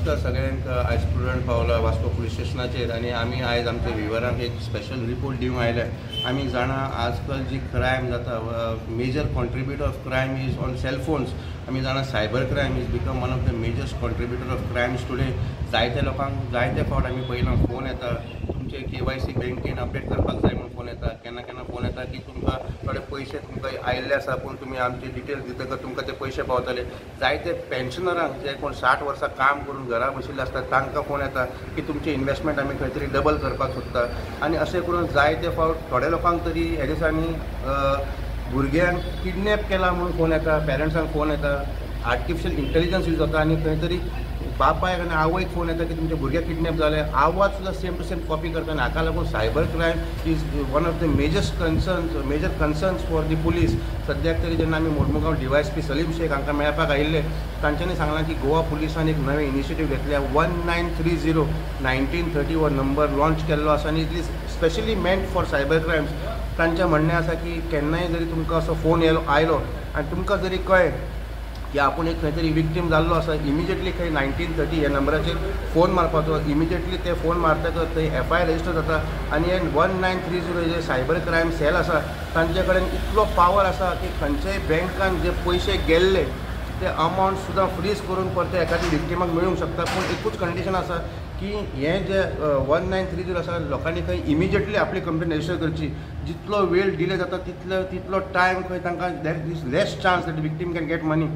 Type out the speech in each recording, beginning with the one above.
नमस्कार सगळ्यांक। आज स्टुडंट पावला वास्को पुलीस स्टेशनाचेर आनी आमी आयज आमच्या विवरांक एक स्पेशल रिपोर्ट दिवंक आयले। आमी जाणा आजकाल जी क्रायम जाता major contributor of crime is on cell phones. आमी जाणा cyber crime is become one of the major contributor of crimes today. जायत्या लोकांक जायते फावट आमी पयलां फोन येता, तुमचे KYC बँकेन अपडेट करपाक जाय म्हणून फोन येता। केन्ना केन्ना फोन येता की तुमकां थोडे पयशे तुमकां आयिल्ले आसा पूण तुमी आमचे डिटेल्स दितकच तुमकां ते पयशे पावतले। जायते पेन्शनरांक जे कोण 60 वर्सां काम करून घरा बशिल्ले आसतात तांकां फोन येता की तुमचे इन्वेस्टमेंट आमी खंय तरी डबल करपाक सोदता। आनी अशें करून जायते फावट थोड्या लोकांक तरी ह्या दिसांनी भुरग्यांक किडनॅप केला म्हणून फोन येता, पेरंट्सांक फोन येता, आर्टिफिशियल इंटेलिजन्स यूज जाता आनी खंय तरी बापायक आनी आवयक फोन येता की तुमचे भुरगे किडनॅप जाले, आवाज सुद्दां सेम टू सेम कॉपी करता। आनी हाका लागून cyber crime is one of the major concerns for the police. सद्याक तरी जेन्ना आमी मोडमुगांव DYSP सलीम शेख हांकां मेळपाक आयिल्ले तांच्यांनी सांगलां की गोवा पुलिसान एक नवें इनिशिएटीव घेतल्या। 1930 1930 हो नंबर लॉन्च केल्लो आसा आनी it is specially meant for cyber crimes. तांचें म्हणणें आसा की केन्नाय जरी तुमकां असो फोन आयलो आनी तुमकां जरी कळ्ळें की आपूण एक खंय तरी विक्टीम जाल्लो आसा, इमिजिएटली खंय 1930 ह्या नंबराचेर फोन मारपाचो। इमिजिएटली ते फोन मारतकच थंय FIR रजिस्टर जाता आनी हे 1930 जे सायबर क्रायम सेल आसा तांचे कडेन इतलो पावर आसा की खंयच्याय बँकान जे पयशे गेल्ले ते अमावंट सुद्दां फ्रीज करून परते एखादी विक्टिमाक मेळूंक शकता। पूण एकूच कंडिशन आसा की हे जे 1930 आसा लोकांनी खंय इमिजिएटली आपली कंप्लेन रजिस्टर करची। जितलो वेळ डिले जाता तितलो टायम खंय तांकां that is less chance that victim can get money.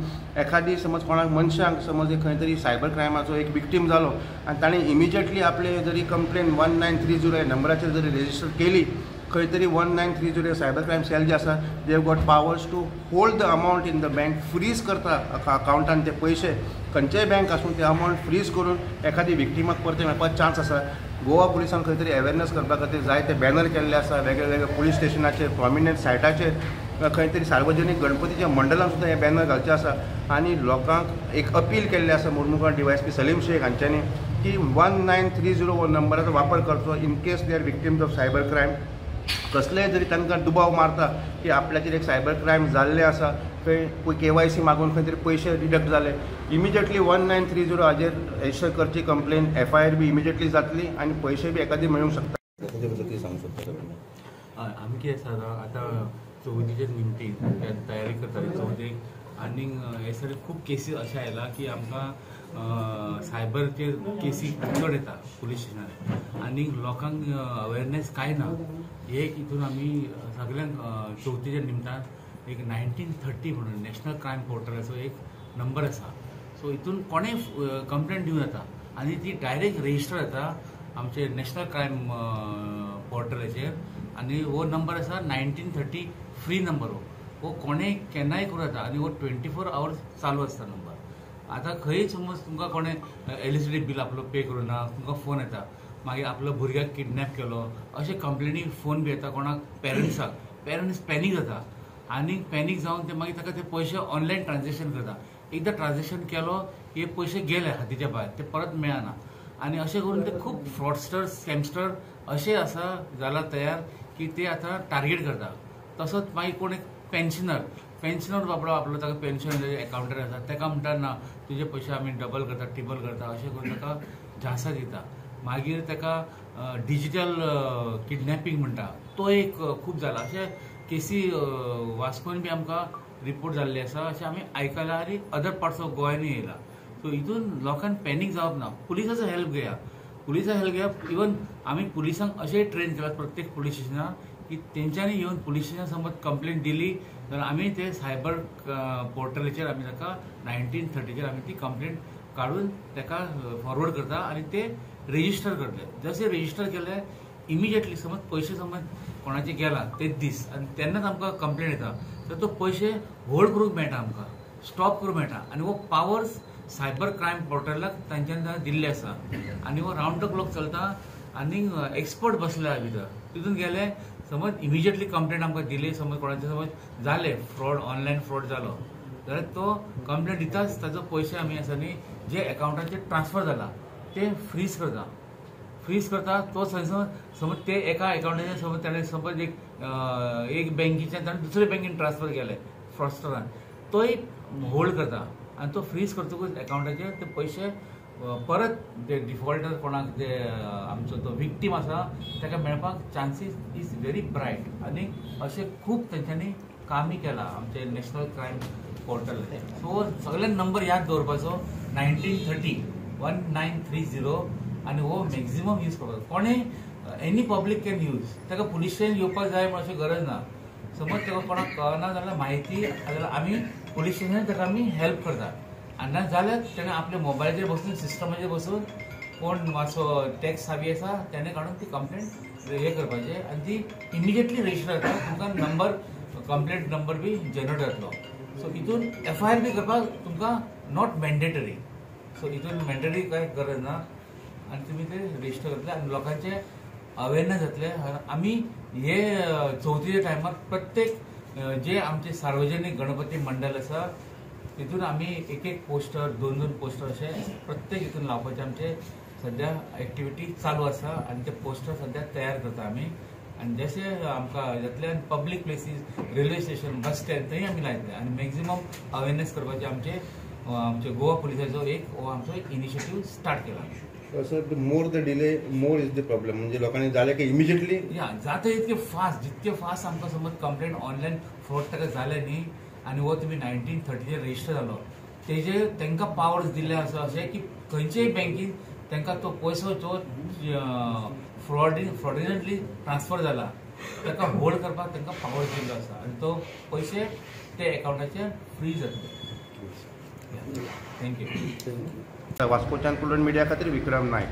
एखादी समज कोणाक मनशांक समज खंय तरी सायबर क्रायमाचो एक विक्टीम जालो आनी ताणें इमिजिएटली आपले जरी कंप्लेन 1930 ह्या नंबराचेर जरी रजिस्टर केली, खंय तरी 1930 सायबर क्रायम सेल जे आसा they have got powers to hold the amount in the bank, freeze करता अकावंटान ते पयशे खंयचेय बँक आसूं ते अमावंट फ्रीज करून एखादी विक्टिमाक परते मेळपाक चान्स आसा। गोवा पुलिसान खंय तरी अवेरनेस करपा खातीर जायते बॅनर केल्ले आसा वेगळे वेगळे पुलीस स्टेशनाचेर, प्रॉमिनंट सायटाचेर, खंय तरी सार्वजनीक गणपतीच्या मंडळान सुद्दां हे बॅनर घालचे आसा। आनी लोकांक एक अपील केल्लें आसा मोडमुगांव DYSP सलीम शेख हांच्यांनी की 1930 हो नंबराचो वापर करचो in case they are victims of cyber crime. कसलेय जरी तांकां दुबाव मारता की आपल्याचेर एक सायबर क्रायम जाल्लें आसा, खंय KYC मागून खंय तरी पयशे डिडक्ट जाले, इमिजिएटली 1930 हाजेर रजिस्टर करची कंप्लेन, FIR बी इमिजिएटली जातली आनी पयशे बी एखादी मेळूंक शकता। ताचे बद्दल कितें सांगूंक सोदता? आमी कितें आसा आतां चवथीचे निमती तयारी करता चवथीक आनी हे सगळे खूब केसीस अशे आयला की आमकां सायबरचेर केसी चड येता पुलीस स्टेशनार आनी लोकांक अवेरनेस कांय ना। हे हितून आमी सगळ्यांक चवथीच्या निमतान एक 1930 म्हणून नॅशनल क्रायम पोर्टलाचो एक नंबर आसा। सो हितून कोणेय कंप्लेंट दिवं येता आनी ती डायरेक्ट रजिस्टर जाता आमचे नॅशनल क्रायम पोर्टलाचेर आनी हो नंबर आसा 1930 फ्री नंबर। हो कोणेय केन्नाय करूं येता आनी हो 24 आवर्स चालू आसता नंबर। आतां खंय समज तुमकां कोणें इलेक्ट्रिसिटी बील आपलो पे करूना तुमकां फोन येता, मागीर आपलो भुरग्याक किडनॅप केलो अशे कंप्लेनी फोन बी येता कोणाक पेरंट्साक, पेरंट्स पॅनीक जाता आनी पॅनीक जावन ते मागीर ताका ते पयशे ऑनलायन ट्रान्झॅक्शन करता। एकदां ट्रान्झॅक्शन केलो हे पयशे गेले हातीच्या भायर, ते परत मेळना आनी अशें करून ते खूब फ्रॉडस्टर स्कॅमस्टर अशे आसा जाला तयार की ते आतां टार्गेट करता। तसोच मागीर कोण एक पेन्शनर बाबडो आपलो ताका पेन्शन अकाउंटर आसा ताका म्हणटा ना तुजे पयशे आमी डबल करता ट्रिबल करता अशें करून ताका झांसा दिता। मागीर ताका डिजिटल किडनॅपिंग म्हणटा तो एक खूब जाला। अशे केसी वास्कोन बी आमकां रिपोर्ट जाल्ली आसा अशें आमी आयकलां आनी अदर पार्ट्स ऑफ गोंयांनी येयला। सो हितून लोकांक पॅनीक जावप ना, पुलिसाचो हेल्प घेया। इवन आमी पुलिसांक अशेंय ट्रेन केलां प्रत्येक पुलीस स्टेशनार की तेंच्यांनी येवन पुलीस स्टेशनार समज कंप्लेंट दिली जाल्यार आमी ते सायबर पोर्टलाचेर आमी ताका 1930 आमी ती कंप्लेंट काडून ताका फॉरवर्ड करता आनी ते रजिस्टर करतले। जशें रजिस्टर केले इमिजिएटली समज पयशे समज कोणाचे गेला तेच दीस आनी तेन्नाच आमकां कंप्लेंट येता तर तो पयशे होल्ड करूंक मेळटा, आमकां स्टॉप करूंक मेळटा आनी हो पावर्स सायबर क्रायम पोर्टलाक तांच्यानी दिल्ले आसा आनी हो रावंड द क्लॉक चलता आनी एक्सपर्ट बसल्या भितर। तितून गेले समज इमिजिएटली कंप्लेंट आमकां दिली, समज कोणाचे समज जाले फ्रॉड ऑनलायन फ्रॉड जालो जाल्यार तो कंप्लेंट दिताच ताजो पयशे आमी आसा न्ही जे अकाउंटाचेर ट्रान्सफर जाला ते फ्रीज करता। तो समज ते एका अकाउंटाचेर समज ताणें समज एक बँकेच्यान ताणें दुसरे बँकेन ट्रान्सफर केले फ्रॉडस्टरान, तोय होल्ड करता आनी तो फ्रीज करतकूच अकाउंटाचेर ते पयशे परत जे डिफॉल्टर कोणाक जे आमचो तो विक्टीम आसा ताका मेळपाक चान्सीस इज व्हेरी ब्रायट आनी अशें खूब तेंच्यांनी कामी केलां आमचे नॅशनल क्रायम पोर्टल. सो सगळ्यांक नंबर याद दवरपाचो 1930 1930 आनी हो मॅक्झिमम यूज करपाचो. कोणेय एनी पब्लीक कॅन यूज. ताका पुलीस स्टेशन येवपाक जाय म्हणून अशी गरज ना. समज ताका कोणाक कळना जाल्यार म्हायती जाल्यार आमी पुलीस स्टेशनार ताका आमी हेल्प करता. आनी नाजाल्यार ताणें आपल्या मोबायलाचेर बसून सिस्टमाचेर बसून कोण मातसो टॅक्स हावी आसा ताणें काडून ती कंप्लेंट हे करपाचें आनी ती इमिजिएटली रजिस्टर जाता. तुमकां नंबर कंप्लेंट नंबर बी जनरेट जातलो. सो हितून FIR बी करपाक तुमकां नॉट मॅन्डेटरी. सो हितून मॅन्डेटरी कांय गरज ना आनी तुमी ते रजिस्टर करतले आनी लोकांचे अवेरनेस जातले. आमी हे चवथीच्या टायमार प्रत्येक जे आमचे सार्वजनीक गणपती मंडळ आसा तितून आमी एक एक पोस्टर 2-2 पोस्टर अशे प्रत्येक हितून लावपाचे आमचे सध्या एक्टिविटी चालू आसा आनी ते पोस्टर सध्या तयार करता आमी. आनी जशे आमकां जातल्यान public places railway station bus stand थंय आमी लायतले आनी मॅक्झिमम अवेरनेस करपाचे आमचे गोवा पुलिसाचो हो आमचो एक इनिशिएटीव स्टार्ट केला. Sir more the delay more is the problem. म्हणजे लोकांनी जालें की इमिजिएटली जाता इतके फास्ट जितके फास्ट आमकां समज कंप्लेंट ऑनलायन फ्रॉड ताका जाले न्ही आनी हो तुमी 1930 रजिस्टर जालो तेजे तांकां पावर्स दिल्ले आसा अशें की खंयचेय बँकीन तांकां तो पयसो जो फ्रॉडिनंटली ट्रान्सफर जाला ताका होल्ड करपाक तांकां पावर्स दिल्लो आसा आनी तो पयशे ते एकाउंटाचेर फ्रीज जातले. थँक्यू. वास्कोच्यान पुलंड मिडिया खातीर विक्रम नायक.